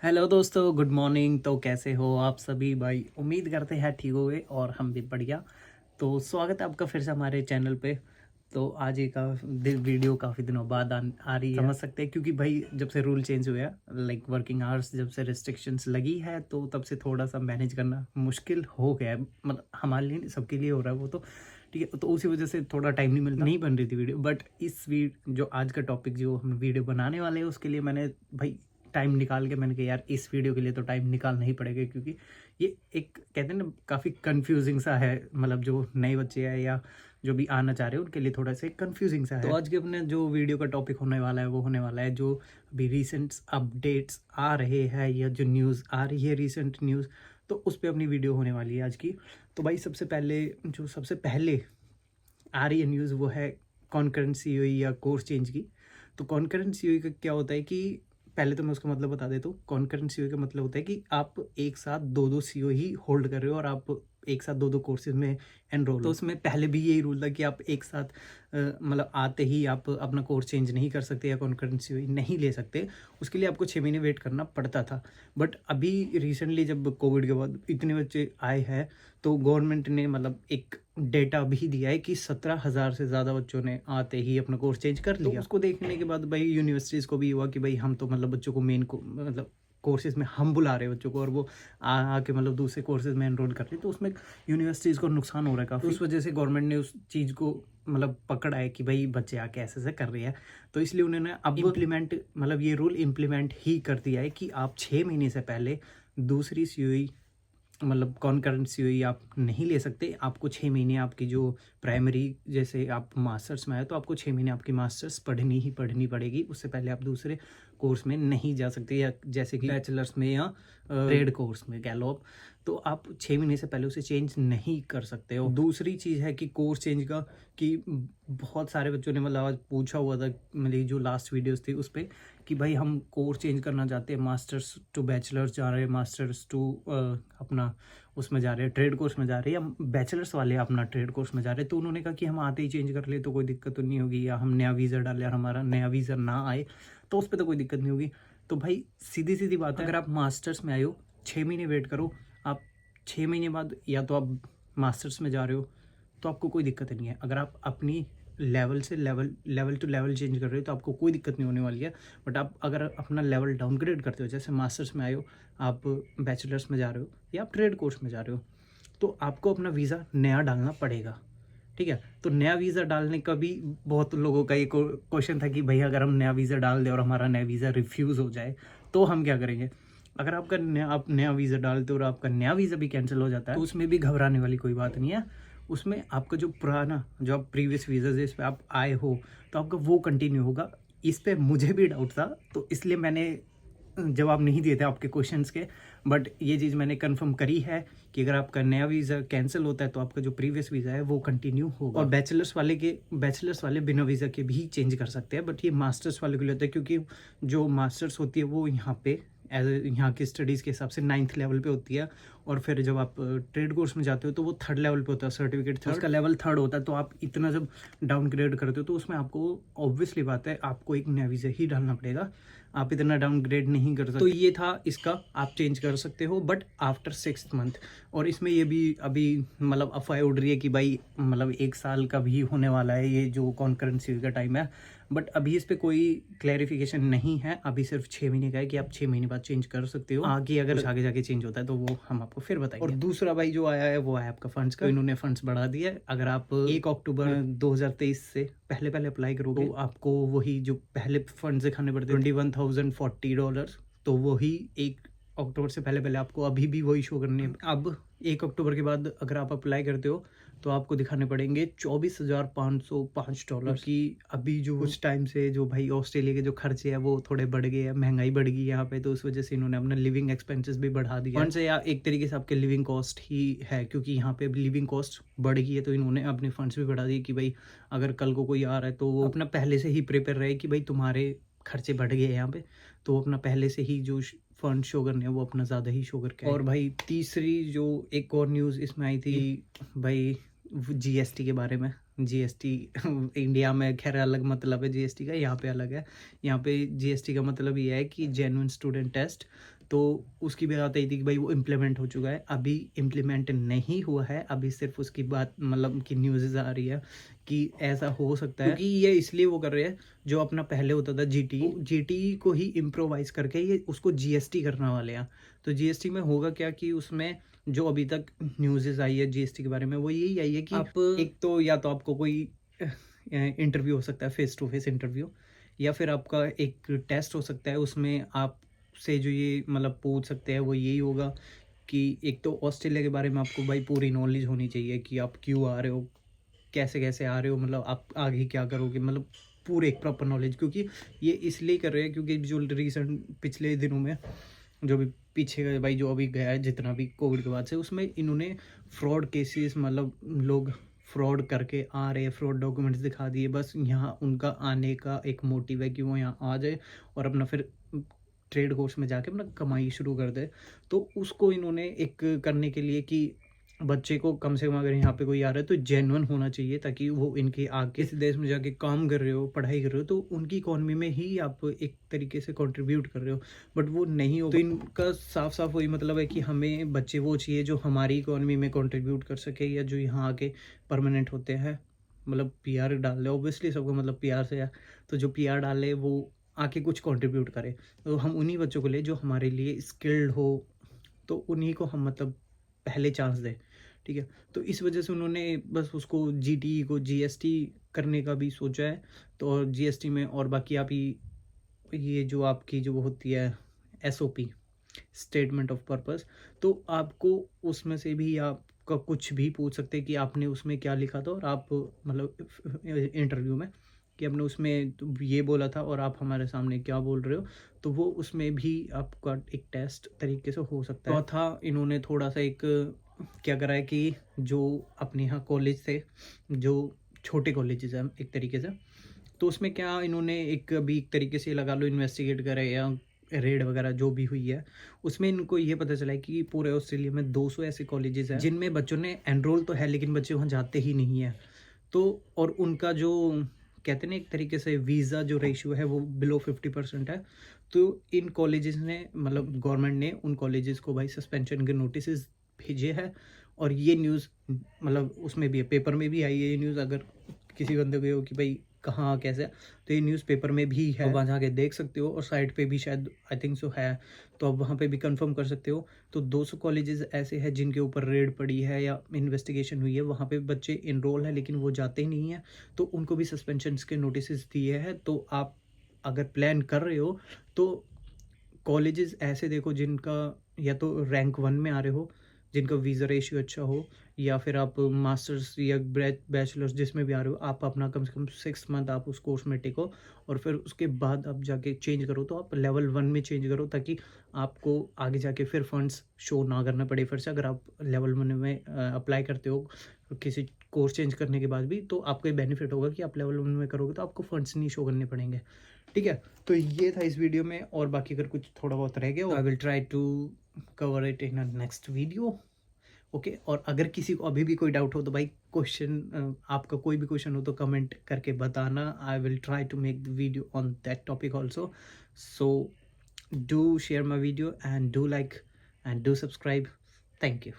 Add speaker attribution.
Speaker 1: Hello दोस्तों, good morning. तो कैसे हो आप सभी भाई? उम्मीद करते हैं ठीक होगे और हम भी बढ़िया। तो स्वागत है आपका फिर से हमारे चैनल पे। तो आज एक वीडियो काफ़ी दिनों बाद आ रही है, समझ सकते हैं, क्योंकि भाई जब से रूल चेंज हुआ है, लाइक वर्किंग आवर्स जब से रिस्ट्रिक्शंस लगी है, तो तब से थोड़ा सा मैनेज करना मुश्किल हो गया है। मतलब हमारे लिए नहीं, सबके लिए हो रहा है वो तो, ठीक है। तो उसी वजह से थोड़ा टाइम नहीं मिलता, नहीं बन रही थी वीडियो। बट इस जो आज का टॉपिक जो हम वीडियो बनाने वाले हैं, उसके लिए मैंने भाई टाइम निकाल के मैंने कहा यार इस वीडियो के लिए तो टाइम निकालना ही पड़ेगा, क्योंकि ये एक कहते हैं ना काफ़ी कंफ्यूजिंग सा है। मतलब जो नए बच्चे हैं या जो भी आना चाह रहे हैं उनके लिए थोड़ा सा कंफ्यूजिंग सा है। तो आज के अपने जो वीडियो का टॉपिक होने वाला है वो होने वाला है जो अभी रिसेंट अपडेट्स आ रहे हैं या जो न्यूज़ आ रही है, रिसेंट न्यूज़, तो उस पर अपनी वीडियो होने वाली है आज की। तो भाई सबसे पहले आ रही है न्यूज़ वो है कॉन्करेंट सीओई या कोर्स चेंज की। तो कॉन्करेंट सीओई का क्या होता है कि पहले तो मैं उसका मतलब बता देता हूँ। कॉन्करेंट सीओई का मतलब होता है कि आप एक साथ दो दो सीओ ही होल्ड कर रहे हो और आप एक साथ दो दो कोर्सेज में एनरोल। तो उसमें पहले भी यही रूल था कि आप एक साथ मतलब आते ही आप अपना कोर्स चेंज नहीं कर सकते या कॉन्करेंट सीओई नहीं ले सकते। उसके लिए आपको 6 महीने वेट करना पड़ता था। बट अभी रिसेंटली जब कोविड के बाद इतने बच्चे आए हैं, तो गवर्नमेंट ने मतलब एक डेटा भी दिया है कि 17,000 से ज़्यादा बच्चों ने आते ही अपना कोर्स चेंज कर लिया। तो उसको देखने के बाद भाई यूनिवर्सिटीज़ को भी हुआ कि भाई हम तो मतलब बच्चों को मेन को मतलब कोर्सेज में हम बुला रहे हैं बच्चों को, और वो आके मतलब दूसरे कोर्सेज में एनरोल कर रहे हैं। तो उसमें यूनिवर्सिटीज़ को नुकसान हो रहा है काफ़ी। उस वजह से गवर्नमेंट ने उस चीज़ को मतलब पकड़ा है कि भाई बच्चे आके ऐसे ऐसे कर रहे हैं। तो इसलिए उन्होंने अब इम्प्लीमेंट मतलब ये रूल इम्प्लीमेंट ही कर दिया है कि आप 6 महीने से पहले दूसरी सीओई मतलब कॉन्करेंट सीओई आप नहीं ले सकते। आपको 6 महीने आपकी जो प्राइमरी, जैसे आप मास्टर्स में आए तो आपको 6 महीने आपकी मास्टर्स पढ़नी पड़ेगी। उससे पहले आप दूसरे कोर्स में नहीं जा सकते, या जैसे कि बैचलर्स में या ट्रेड कोर्स में कह लो आप। तो आप 6 महीने से पहले उसे चेंज नहीं कर सकते हो। दूसरी चीज़ है कि कोर्स चेंज का, कि बहुत सारे बच्चों ने मतलब आज पूछा हुआ था, मेरी जो लास्ट वीडियोस थी उस पर, कि भाई हम कोर्स चेंज करना चाहते हैं, मास्टर्स टू बैचलर्स जा रहे हैं, मास्टर्स टू अपना उसमें जा रहे हैं, ट्रेड कोर्स में जा रहे हैं, या बैचलर्स वाले अपना ट्रेड कोर्स में जा रहे हैं। तो उन्होंने कहा कि हम आते ही चेंज कर ले तो कोई दिक्कत तो नहीं होगी, या हम नया वीज़ा डालें और हमारा नया वीज़ा ना आए तो उस पर तो कोई दिक्कत नहीं होगी। तो भाई सीधी सीधी बात है, अगर आप मास्टर्स में आए हो 6 महीने वेट करो। आप 6 महीने बाद या तो आप मास्टर्स में जा रहे हो तो आपको कोई दिक्कत नहीं है। अगर आप अपनी लेवल से लेवल टू लेवल चेंज कर रहे हो तो आपको कोई दिक्कत नहीं होने वाली है। बट आप अगर अपना लेवल डाउनग्रेड करते हो, जैसे मास्टर्स में आए हो, आप बैचलर्स में जा रहे हो या आप ट्रेड कोर्स में जा रहे हो, तो आपको अपना वीज़ा नया डालना पड़ेगा, ठीक है। तो नया वीज़ा डालने का भी बहुत लोगों का ये क्वेश्चन था कि भाई अगर हम नया वीज़ा डाल दें और हमारा नया वीज़ा रिफ्यूज़ हो जाए तो हम क्या करेंगे। अगर आप नया वीज़ा डालते हो और आपका नया वीज़ा भी कैंसिल हो जाता है तो उसमें भी घबराने वाली कोई बात नहीं है। उसमें आपका जो पुराना जो आप प्रीवियस वीज़ा जिस पे आप आए हो तो आपका वो कंटिन्यू होगा। इस पे मुझे भी डाउट था, तो इसलिए मैंने जवाब नहीं दिए थे आपके क्वेश्चंस के। बट ये चीज़ मैंने कंफर्म करी है कि अगर आपका नया वीज़ा कैंसिल होता है तो आपका जो प्रीवियस वीज़ा है वो कंटिन्यू होगा। और बैचलर्स वाले बिना वीज़ा के भी चेंज कर सकते हैं। बट ये मास्टर्स वाले के लिए होता है, क्योंकि जो मास्टर्स होती है वो यहाँ पे यहाँ की स्टडीज़ के हिसाब से 9th लेवल पे होती है। और फिर जब आप ट्रेड कोर्स में जाते हो तो वो 3rd लेवल पे होता है, सर्टिफिकेट थर्ड, उसका लेवल 3rd होता है। तो आप इतना जब डाउनग्रेड करते हो तो उसमें आपको ऑब्वियसली बात है आपको एक नया वीज़ा ही डालना पड़ेगा। आप इतना डाउनग्रेड नहीं कर सकते। तो ये था इसका, आप चेंज कर सकते हो बट आफ्टर 6th मंथ। और इसमें ये भी अभी मतलब अफवाह उड़ रही है कि भाई मतलब 1 साल का भी होने वाला है ये जो कॉन्करेंसी का टाइम है। बट अभी इस पे कोई क्लैरिफिकेशन नहीं है, अभी सिर्फ 6 महीने का है कि आप 6 महीने बाद चेंज कर सकते हो। आगे अगर आगे जाके चेंज होता है तो वो हम आपको फिर बताएंगे। और दूसरा भाई जो आया है वो है आपका फंड्स का। तो इन्होंने फंड्स बढ़ा दिया है। अगर आप 1 अक्टूबर 2023 से पहले अप्लाई करोगे तो आपको वही जो पहले फंड्स दिखाने पड़ते हैं $21,040, तो वही 1 अक्टूबर से पहले आपको अभी भी वही शो करने हैं। अब 1 अक्टूबर के बाद अगर आप अप्लाई करते हो तो आपको दिखाने पड़ेंगे $24,505 की। अभी जो कुछ टाइम से जो भाई ऑस्ट्रेलिया के जो खर्चे हैं वो थोड़े बढ़ गए हैं, महंगाई बढ़ गई है यहाँ पे, तो उस वजह से इन्होंने अपना लिविंग एक्सपेंसेस भी बढ़ा दिया। फंड से या एक तरीके से आपके लिविंग कॉस्ट ही है, क्योंकि यहाँ पे लिविंग कॉस्ट बढ़ गई है, तो इन्होंने अपने फंड्स भी बढ़ा दिए कि भाई अगर कल को कोई आ रहा है तो वो अपना पहले से ही प्रिपेयर रहे कि भाई तुम्हारे खर्चे बढ़ गए हैं यहाँ पे, तो अपना पहले से ही जो फंड शो करने हैं वो अपना ज़्यादा ही शो करके। और भाई तीसरी जो एक और न्यूज़ इसमें आई थी भाई जीएसटी के बारे में। जीएसटी इंडिया में खैर अलग मतलब है जीएसटी का, यहाँ पे अलग है। यहाँ पे जीएसटी का मतलब ये है कि जेन्युइन स्टूडेंट टेस्ट। तो उसकी भी बात आई थी कि भाई वो इम्प्लीमेंट हो चुका है। अभी इम्प्लीमेंट नहीं हुआ है, अभी सिर्फ उसकी बात मतलब कि न्यूज़ आ रही है कि ऐसा हो सकता है, क्योंकि ये इसलिए वो कर रहे हैं जो अपना पहले होता था जीटी को ही इम्प्रोवाइज करके ये उसको जीएसटी करने वाले हैं। तो जीएसटी में होगा क्या कि उसमें जो अभी तक न्यूज़ आई है जीएसटी के बारे में वो यही आई है कि आप एक तो या तो आपको कोई इंटरव्यू हो सकता है, फेस टू फेस इंटरव्यू, या फिर आपका एक टेस्ट हो सकता है, उसमें आप से जो ये मतलब पूछ सकते हैं वो यही होगा कि एक तो ऑस्ट्रेलिया के बारे में आपको भाई पूरी नॉलेज होनी चाहिए कि आप क्यों आ रहे हो, कैसे कैसे आ रहे हो, मतलब आप आगे क्या करोगे, मतलब पूरे एक प्रॉपर नॉलेज। क्योंकि ये इसलिए कर रहे हैं क्योंकि जो रिसेंट पिछले दिनों में जो भी पीछे का भाई जो अभी गया है जितना भी कोविड के बाद से, उसमें इन्होंने फ्रॉड केसेस मतलब लोग फ्रॉड करके आ रहे हैं, फ्रॉड डॉक्यूमेंट्स दिखा दिए, बस यहाँ उनका आने का एक मोटिव है कि वो यहाँ आ जाए और अपना फिर ट्रेड कोर्स में जाके अपना कमाई शुरू कर दे। तो उसको इन्होंने एक करने के लिए कि बच्चे को कम से कम अगर यहाँ पे कोई आ रहा है तो जेन्युइन होना चाहिए, ताकि वो इनके आगे इस देश में जाके काम कर रहे हो, पढ़ाई कर रहे हो, तो उनकी इकॉनमी में ही आप एक तरीके से कंट्रीब्यूट कर रहे हो। बट वो नहीं हो, तो इनका साफ साफ वही मतलब है कि हमें बच्चे वो चाहिए जो हमारी इकॉनमी में कंट्रीब्यूट कर सके, या जो यहाँ आके परमानेंट होते हैं, मतलब पीआर डाल ले, ऑब्वियसली सबको मतलब पीआर से है, तो जो पीआर डाले वो आके कुछ कंट्रीब्यूट करे। तो हम उन्हीं बच्चों को ले जो हमारे लिए स्किल्ड हो, तो उन्हीं को हम मतलब पहले चांस दें, ठीक है। तो इस वजह से उन्होंने बस उसको जीटी को जीएसटी करने का भी सोचा है। तो और जीएसटी में और बाकी आप ये जो आपकी जो होती है एसओपी, स्टेटमेंट ऑफ पर्पस, तो आपको उसमें से भी आपका कुछ भी पूछ सकते हैं कि आपने उसमें क्या लिखा था, और आप मतलब इंटरव्यू में कि आपने उसमें तो ये बोला था और आप हमारे सामने क्या बोल रहे हो, तो वो उसमें भी आपका एक टेस्ट तरीके से हो सकता है। चौथा इन्होंने थोड़ा सा एक क्या करा है कि जो अपने यहाँ कॉलेज से जो छोटे कॉलेजेस हैं एक तरीके से, तो उसमें क्या इन्होंने एक अभी एक तरीके से लगा लो इन्वेस्टिगेट करे या रेड वगैरह जो भी हुई है, उसमें इनको ये पता चला है कि पूरे ऑस्ट्रेलिया में 200 ऐसे कॉलेजेस हैं जिनमें बच्चों ने एनरोल तो है लेकिन बच्चे वहाँ जाते ही नहीं है। तो और उनका जो कहते हैं ना एक तरीके से वीज़ा जो रेशियो है वो बिलो 50% है। तो इन कॉलेजेस ने मतलब गवर्नमेंट ने उन कॉलेजेस को भाई सस्पेंशन के नोटिस भेजे हैं। और ये न्यूज़ मतलब उसमें भी है, पेपर में भी आई है ये न्यूज़। अगर किसी बंदे को हो कि भाई कहाँ कैसे, तो ये न्यूज़पेपर में भी है, वहाँ जाके देख सकते हो, और साइट पे भी शायद आई थिंक सो है, तो आप वहाँ पे भी कंफर्म कर सकते हो। तो 200 कॉलेजेस ऐसे हैं जिनके ऊपर रेड पड़ी है या इन्वेस्टिगेशन हुई है, वहाँ पे बच्चे इनरोल है लेकिन वो जाते ही नहीं है, तो उनको भी सस्पेंशन के नोटिस दिए हैं। तो आप अगर प्लान कर रहे हो तो कॉलेजेस ऐसे देखो जिनका या तो रैंक 1 में आ रहे हो, जिनका वीज़ा रेशियो अच्छा हो, या फिर आप मास्टर्स या बैचलर्स जिसमें भी आ रहे हो, आप अपना कम से कम 6 मंथ आप उस कोर्स में टिको, और फिर उसके बाद आप जाके चेंज करो। तो आप लेवल 1 में चेंज करो ताकि आपको आगे जाके फिर फंड्स शो ना करना पड़े फिर से। अगर आप लेवल 1 में अप्लाई करते हो किसी कोर्स चेंज करने के बाद भी, तो आपको ये बेनिफिट होगा कि आप लेवल 1 में करोगे तो आपको फंड्स नहीं शो करने पड़ेंगे, ठीक है। तो ये था इस वीडियो में, और बाकी अगर कुछ थोड़ा बहुत रह गया I will try to cover it in a next video, okay. और अगर किसी को अभी भी कोई डाउट हो तो भाई क्वेश्चन, आपका कोई भी क्वेश्चन हो तो कमेंट करके बताना। I will try to make the video on that topic also. So do share my video and do like and do subscribe. Thank you.